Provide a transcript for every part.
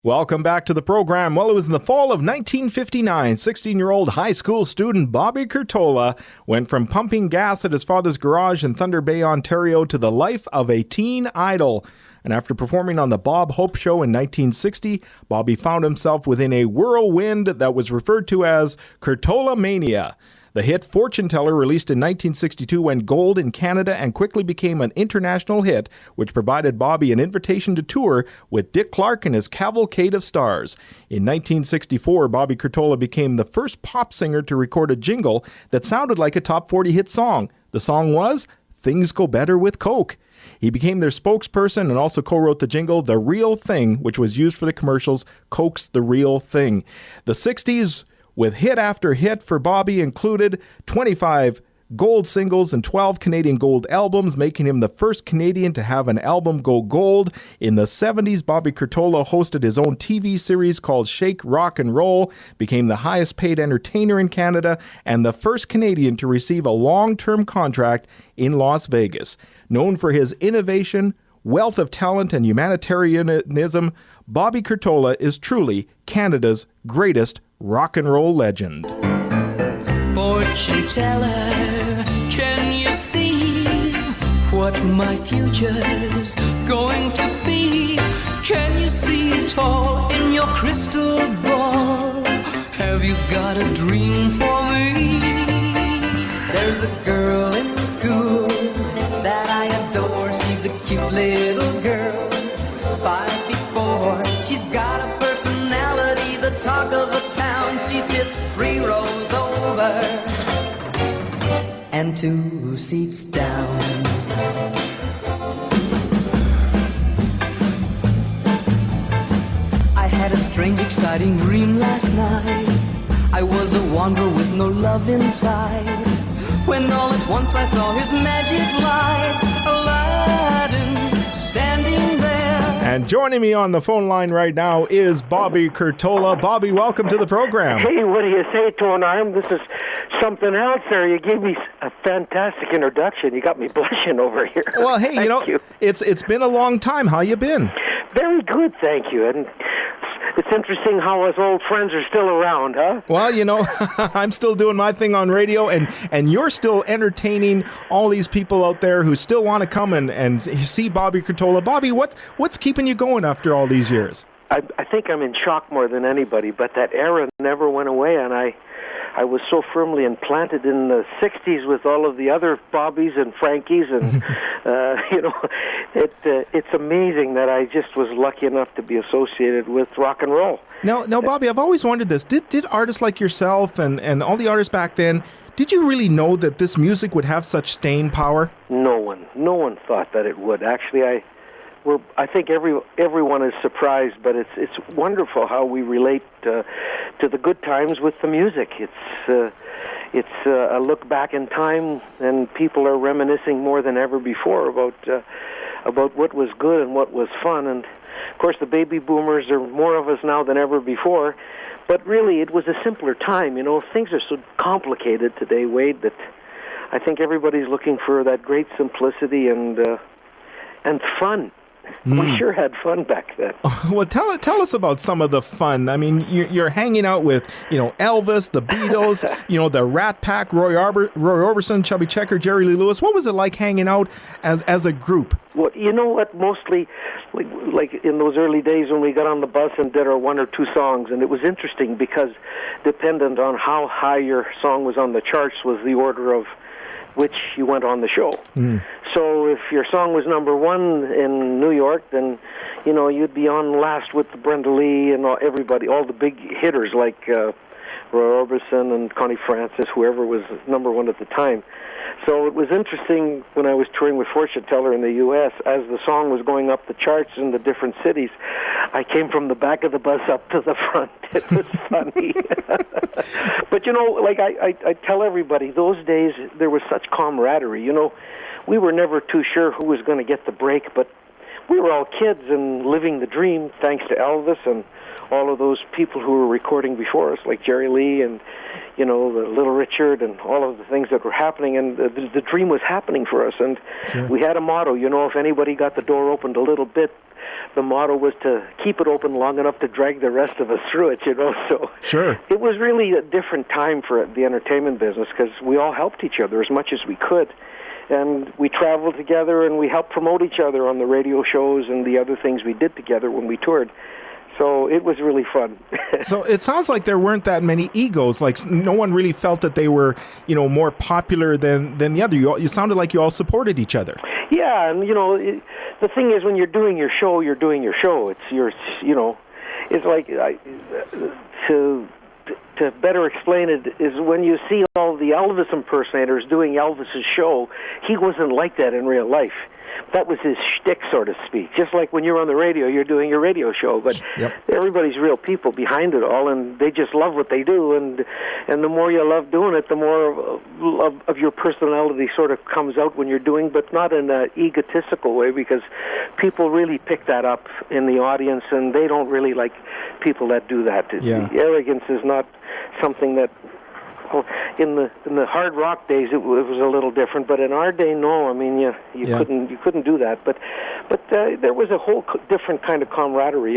Welcome back to the program. Well, it was in the fall of 1959, 16-year-old high school student Bobby Curtola went from pumping gas at his father's garage in Thunder Bay, Ontario, to the life of a teen idol. And after performing on the Bob Hope Show in 1960, Bobby found himself within a whirlwind that was referred to as Curtola Mania. The hit Fortune Teller, released in 1962, went gold in Canada and quickly became an international hit, which provided Bobby an invitation to tour with Dick Clark and his Cavalcade of Stars. In 1964, Bobby Curtola became the first pop singer to record a jingle that sounded like a top 40 hit song. The song was Things Go Better with Coke. He became their spokesperson and also co-wrote the jingle The Real Thing, which was used for the commercials Coke's The Real Thing. The 60s, with hit after hit for Bobby, included 25 gold singles and 12 Canadian gold albums, making him the first Canadian to have an album go gold. In the 70s, Bobby Curtola hosted his own TV series called Shake, Rock and Roll, became the highest paid entertainer in Canada, and the first Canadian to receive a long-term contract in Las Vegas. Known for his innovation, wealth of talent, and humanitarianism, Bobby Curtola is truly Canada's greatest rock and roll legend. Fortune teller, can you see what my future's going to be? Can you see it all in your crystal ball? Have you got a dream for me? There's a girl in school that I adore. She's a cute little girl, 5'4". She's got a personality, the talk of the town. She sits 3 rows over and 2 seats down. I had a strange, exciting dream last night. I was a wanderer with no love inside, when all at once I saw his magic light, Aladdin standing there. And joining me on the phone line right now is Bobby Curtola. Bobby, welcome to the program. Hey, what do you say, Tone Arm? This is something else there. You gave me a fantastic introduction. You got me blushing over here. Well, hey, Thank you. It's been a long time. How you been? Very good, thank you. And it's interesting how us old friends are still around, huh? Well, I'm still doing my thing on radio, and you're still entertaining all these people out there who still want to come and see Bobby Curtola. Bobby, what's keeping you going after all these years? I think I'm in shock more than anybody, but that era never went away, and I was so firmly implanted in the 60s with all of the other Bobbies and Frankies, and it's amazing that I just was lucky enough to be associated with rock and roll. Now, Bobby, I've always wondered this. Did artists like yourself and all the artists back then, did you really know that this music would have such staying power? No one thought that it would. Actually, I think everyone is surprised, but it's wonderful how we relate to the good times with the music. It's a look back in time, and people are reminiscing more than ever before about what was good and what was fun. And of course, the baby boomers are more of us now than ever before. But really, it was a simpler time. Things are so complicated today, Wade, that I think everybody's looking for that great simplicity and fun. We sure had fun back then. Well, tell us about some of the fun. I mean, you're hanging out with, Elvis, the Beatles, the Rat Pack, Roy Orbison, Chubby Checker, Jerry Lee Lewis. What was it like hanging out as a group? Well, you know what? Mostly, like in those early days when we got on the bus and did our 1 or 2 songs, and it was interesting because dependent on how high your song was on the charts was the order of which you went on the show. So if your song was number 1 in New York, then you'd be on last with Brenda Lee and everybody, all the big hitters like Roy Orbison and Connie Francis, whoever was number 1 at the time. So it was interesting when I was touring with Fortune Teller in the U.S. as the song was going up the charts in the different cities. I came from the back of the bus up to the front. It was funny. But I tell everybody, those days there was such camaraderie. We were never too sure who was going to get the break, but we were all kids and living the dream thanks to Elvis and all of those people who were recording before us, like Jerry Lee and, the Little Richard and all of the things that were happening. And the dream was happening for us. And we had a motto, if anybody got the door opened a little bit, the motto was to keep it open long enough to drag the rest of us through it, so Sure. it was really a different time for the entertainment business because we all helped each other as much as we could. And we traveled together, and we helped promote each other on the radio shows and the other things we did together when we toured. So it was really fun. So it sounds like there weren't that many egos. Like no one really felt that they were, more popular than the other. You sounded like you all supported each other. Yeah, and the thing is, when you're doing your show, you're doing your show. It's like to better explain it is when you see all the Elvis impersonators doing Elvis's show, he wasn't like that in real life. That was his shtick, so to speak. Just like when you're on the radio, you're doing your radio show, but everybody's real people behind it all, and they just love what they do, and the more you love doing it, the more of your personality sort of comes out when you're doing, but not in an egotistical way, because people really pick that up in the audience, and they don't really like people that do that. Yeah. The arrogance is not something that... In the hard rock days, it was a little different, but in our day, no. I mean, you couldn't do that. But there was a whole different kind of camaraderie,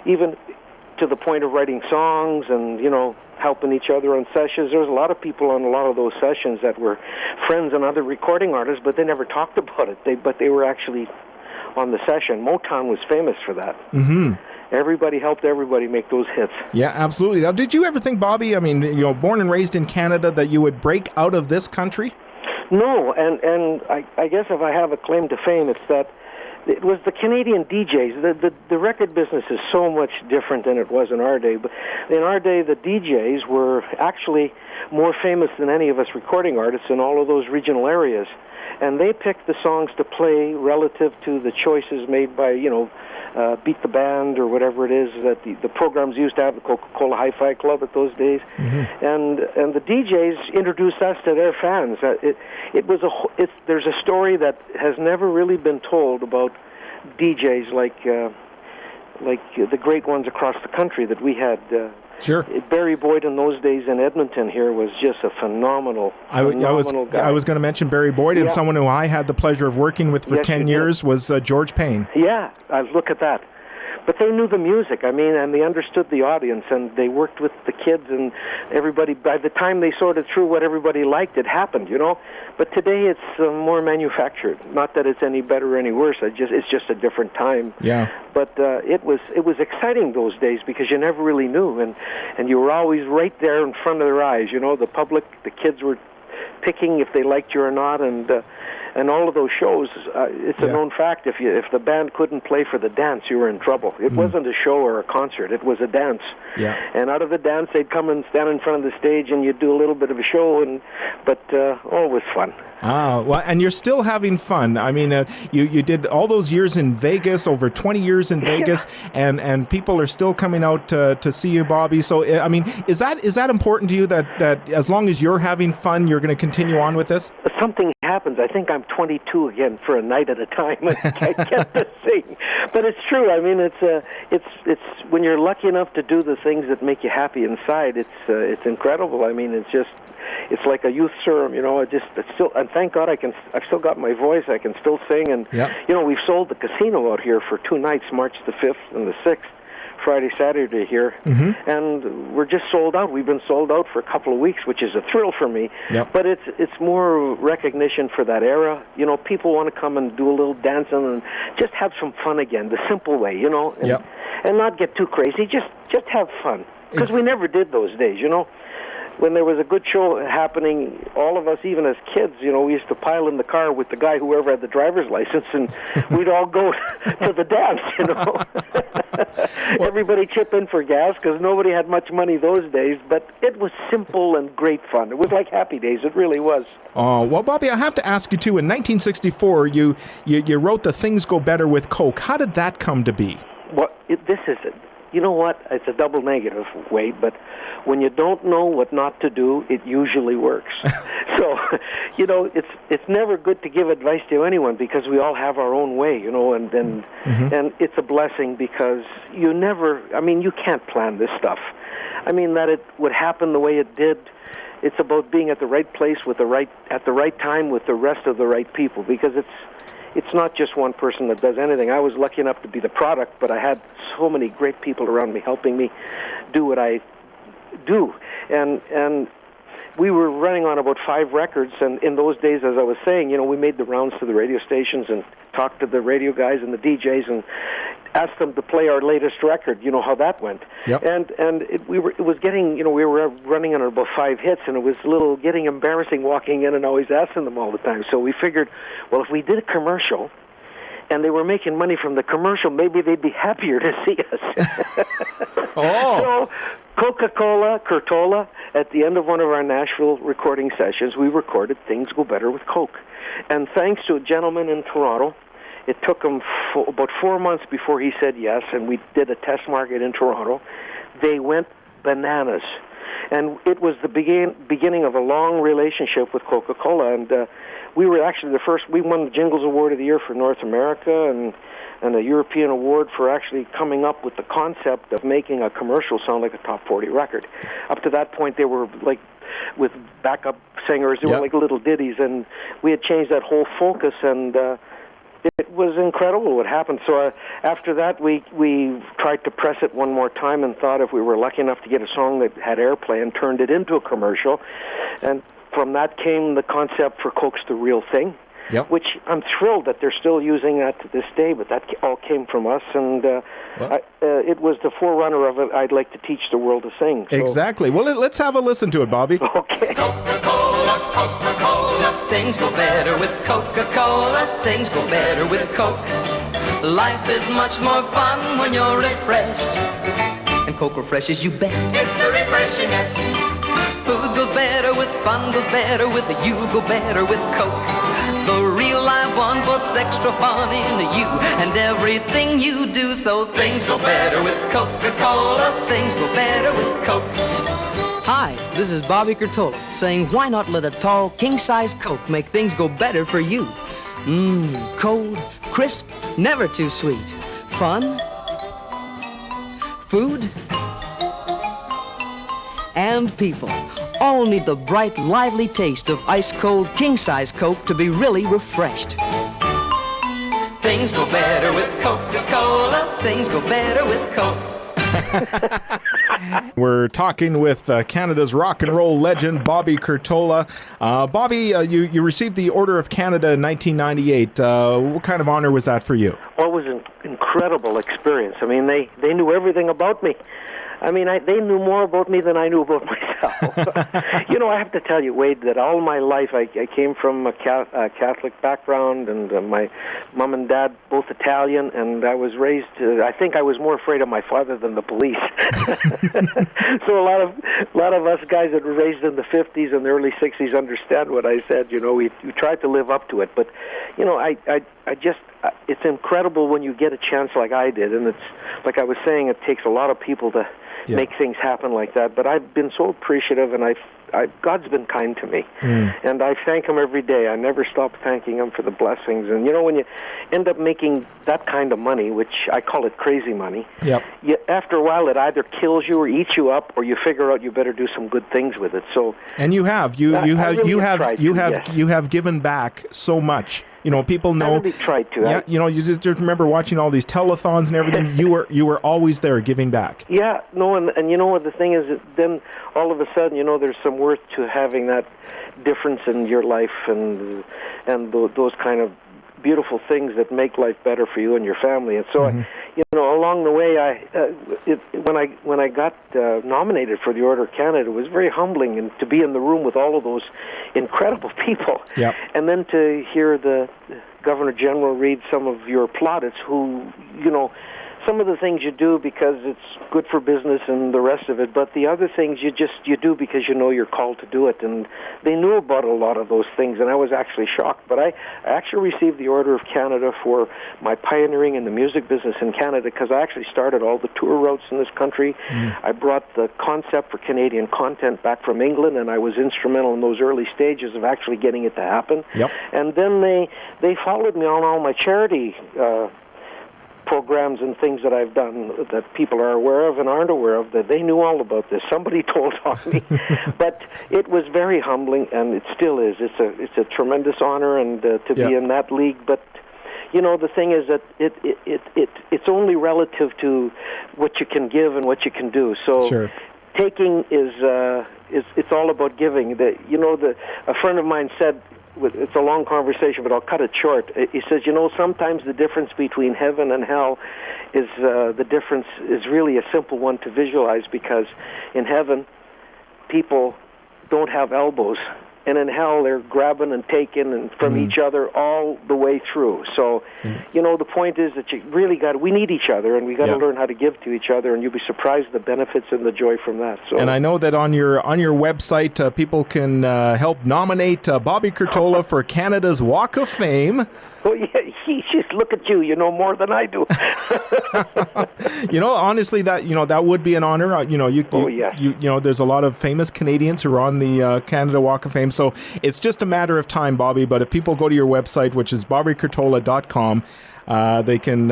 even to the point of writing songs and helping each other on sessions. There was a lot of people on a lot of those sessions that were friends and other recording artists, but they never talked about it. But they were actually on the session. Motown was famous for that. Mm-hmm. Everybody helped everybody make those hits. Yeah, absolutely. Now, did you ever think, Bobby, I mean, born and raised in Canada, that you would break out of this country? No, and I guess if I have a claim to fame, it's that it was the Canadian DJs. The record business is so much different than it was in our day. But in our day, the DJs were actually more famous than any of us recording artists in all of those regional areas. And they picked the songs to play relative to the choices made by, Beat the Band or whatever it is that the programs used to have, the Coca-Cola Hi-Fi Club at those days. Mm-hmm. And the DJs introduced us to their fans. There's a story that has never really been told about DJs like the great ones across the country that we had. Sure. Barry Boyd in those days in Edmonton here was just a phenomenal guy. I was going to mention Barry Boyd, and someone who I had the pleasure of working with for 10 years was George Payne. Yeah, look at that. But they knew the music, and they understood the audience, and they worked with the kids and everybody. By the time they sorted through what everybody liked, it happened, But today it's more manufactured. Not that it's any better or any worse. It's just a different time. Yeah. But it was exciting those days because you never really knew, and you were always right there in front of their eyes. The public, the kids were picking if they liked you or not, and all of those shows, it's a known fact. If the band couldn't play for the dance, you were in trouble. It wasn't a show or a concert; it was a dance. Yeah. And out of the dance, they'd come and stand in front of the stage, and you'd do a little bit of a show. But it was fun. Ah, well, and you're still having fun. I mean, you did all those years in Vegas, over 20 years in Vegas, and people are still coming out to see you, Bobby. So, I mean, is that important to you that as long as you're having fun, you're going to continue on with this? Something happens. I think I'm 22 again for a night at a time. I get this thing, but it's true. I mean, it's when you're lucky enough to do the things that make you happy inside. It's incredible. I mean, it's like a youth serum, it's still, and thank God I've still got my voice. I can still sing, and we've sold the casino out here for 2 nights, March the 5th and the 6th, Friday, Saturday here, and we're just sold out. We've been sold out for a couple of weeks, which is a thrill for me. Yep. But it's more recognition for that era. People want to come and do a little dancing and just have some fun again, the simple way, and not get too crazy. Just have fun, because we never did those days, When there was a good show happening, all of us, even as kids, we used to pile in the car with the guy, whoever had the driver's license, and we'd all go to the dance, Everybody chip in for gas, because nobody had much money those days, but it was simple and great fun. It was like Happy Days. It really was. Oh, well, Bobby, I have to ask you, too, in 1964, you wrote the Things Go Better with Coke. How did that come to be? Well, this is it. You know what? It's a double negative, Wade, but when you don't know what not to do, it usually works. So, it's never good to give advice to anyone because we all have our own way, and it's a blessing because you can't plan this stuff. I mean, that it would happen the way it did. It's about being at the right place at the right time with the rest of the right people, because it's not just one person that does anything. I was lucky enough to be the product, but I had so many great people around me helping me do what I do. And we were running on about 5 records, and in those days, as I was saying, we made the rounds to the radio stations and talked to the radio guys and the DJs and asked them to play our latest record. You know how that went. Yep. And it was getting, we were running on about 5 hits, and it was getting embarrassing walking in and always asking them all the time. So we figured, well, if we did a commercial, and they were making money from the commercial, maybe they'd be happier to see us. So Coca-Cola, Curtola, at the end of one of our Nashville recording sessions, we recorded Things Go Better with Coke. And thanks to a gentleman in Toronto, it took him about 4 months before he said yes, and we did a test market in Toronto. They went bananas. And it was the beginning of a long relationship with Coca-Cola, and we were actually the first. We won the Jingles Award of the Year for North America and a European award for actually coming up with the concept of making a commercial sound like a top 40 record. Up to that point, they were like with backup singers. They were like little ditties, and we had changed that whole focus, and it was incredible what happened. So after that, we tried to press it one more time and thought if we were lucky enough to get a song that had airplay and turned it into a commercial. And from that came the concept for Coke's The Real Thing, which I'm thrilled that they're still using that to this day, but that all came from us, and it was the forerunner of it. I'd like to teach the world to sing. So. Exactly. Well, let's have a listen to it, Bobby. Okay. Coca-Cola, Coca-Cola, things go better with Coca-Cola, things go better with Coke. Life is much more fun when you're refreshed, and Coke refreshes you best. It's the refreshingest. Food goes better with fun, goes better with you, go better with Coke. The real live one puts extra fun into you and everything you do, so things go better with Coca-Cola, things go better with Coke. Hi, this is Bobby Curtola saying why not let a tall, king-size Coke make things go better for you? Cold, crisp, never too sweet. Fun, food, and people all need the bright, lively taste of ice-cold, king-size Coke to be really refreshed. Things go better with Coca-Cola, things go better with Coke. We're talking with Canada's rock and roll legend, Bobby Curtola. Bobby, you received the Order of Canada in 1998. What kind of honor was that for you? Well, it was an incredible experience. I mean, they knew everything about me. I mean, they knew more about me than I knew about myself. I have to tell you, Wade, that all my life I came from a Catholic background, and my mom and dad both Italian, and I was raised. I think I was more afraid of my father than the police. So a lot of us guys that were raised in the 50s and the early 60s understand what I said. We tried to live up to it, but I just. It's incredible when you get a chance like I did, and it's like I was saying, it takes a lot of people to make things happen like that. But I've been so appreciative, and God's been kind to me, and I thank Him every day. I never stop thanking Him for the blessings. And when you end up making that kind of money, which I call it crazy money, after a while it either kills you or eats you up, or you figure out you better do some good things with it. So, and you have given back so much. People know. I really tried to. Yeah, you just remember watching all these telethons and everything. You were always there giving back. Yeah, no, and you know what the thing is? That then all of a sudden, there's some worth to having that difference in your life, and those kind of beautiful things that make life better for you and your family. And so, along the way, when I got nominated for the Order of Canada, it was very humbling, and to be in the room with all of those incredible people, and then to hear the Governor General read some of your plaudits, who, some of the things you do because it's good for business and the rest of it, but the other things you do because you're called to do it. And they knew about a lot of those things, and I was actually shocked. But I actually received the Order of Canada for my pioneering in the music business in Canada, because I actually started all the tour routes in this country. I brought the concept for Canadian content back from England, and I was instrumental in those early stages of actually getting it to happen. And then they followed me on all my charity programs and things that I've done that people are aware of and aren't aware of, that they knew all about this. Somebody told on me. But it was very humbling, and it still is. It's a tremendous honor, and to be in that league. But the thing is that it's only relative to what you can give and what you can do. So Sure. taking is it's all about giving. A friend of mine said, it's a long conversation, but I'll cut it short. He says, sometimes the difference between heaven and hell is the difference is really a simple one to visualize, because in heaven, people don't have elbows, and in hell they're grabbing and taking and from each other all the way through. So, the point is that we need each other, and we got to learn how to give to each other, and you'll be surprised the benefits and the joy from that. So, and I know that on your website, people can help nominate Bobby Curtola for Canada's Walk of Fame. Oh yeah, just look at you. You know more than I do. Honestly, that would be an honor. There's a lot of famous Canadians who are on the Canada Walk of Fame, so it's just a matter of time, Bobby. But if people go to your website, which is bobbycurtola.com, they can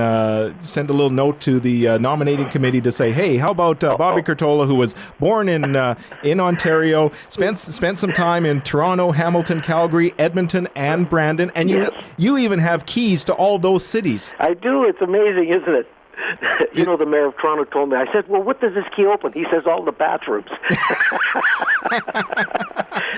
send a little note to the nominating committee to say, hey, how about Bobby Curtola, who was born in Ontario, spent some time in Toronto, Hamilton, Calgary, Edmonton, and Brandon, and you even have keys to all those cities. I do. It's amazing, isn't it? The mayor of Toronto told me. I said, well, what does this key open? He says, all the bathrooms.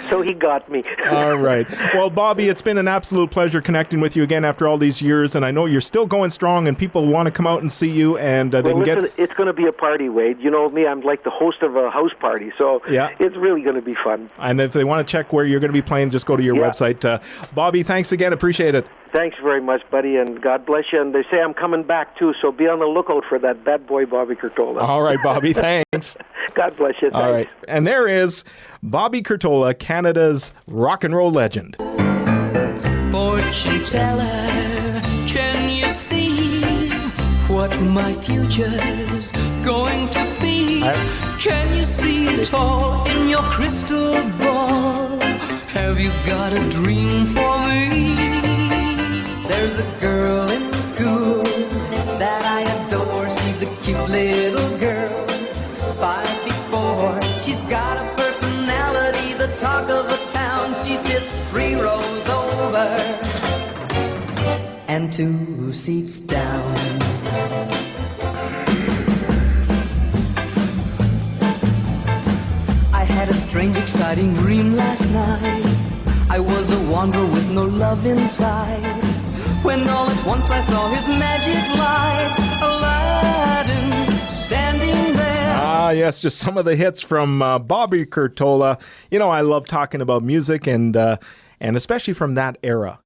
So he got me. All right. Well, Bobby, it's been an absolute pleasure connecting with you again after all these years, and I know you're still going strong, and people want to come out and see you, and they can get... It's going to be a party, Wade. You know me, I'm like the host of a house party, so it's really going to be fun. And if they want to check where you're going to be playing, just go to your website. Bobby, thanks again. Appreciate it. Thanks very much, buddy, and God bless you. And they say I'm coming back, too, so be on the lookout for that bad boy Bobby Curtola. All right, Bobby, thanks. God bless you. Thanks. All right. And there is Bobby Curtola, Canada's rock and roll legend. Fortune teller, can you see what my future's going to be? Can you see it all in your crystal ball? Have you got a dream for me? There's a girl in school that I adore. She's a cute little girl, 5'4". She's got a personality, the talk of the town. She sits 3 rows over and 2 seats down. I had a strange, exciting dream last night. I was a wanderer with no love inside, when all at once I saw his magic light, Aladdin standing there. Ah, yes, just some of the hits from Bobby Curtola. I love talking about music and especially from that era.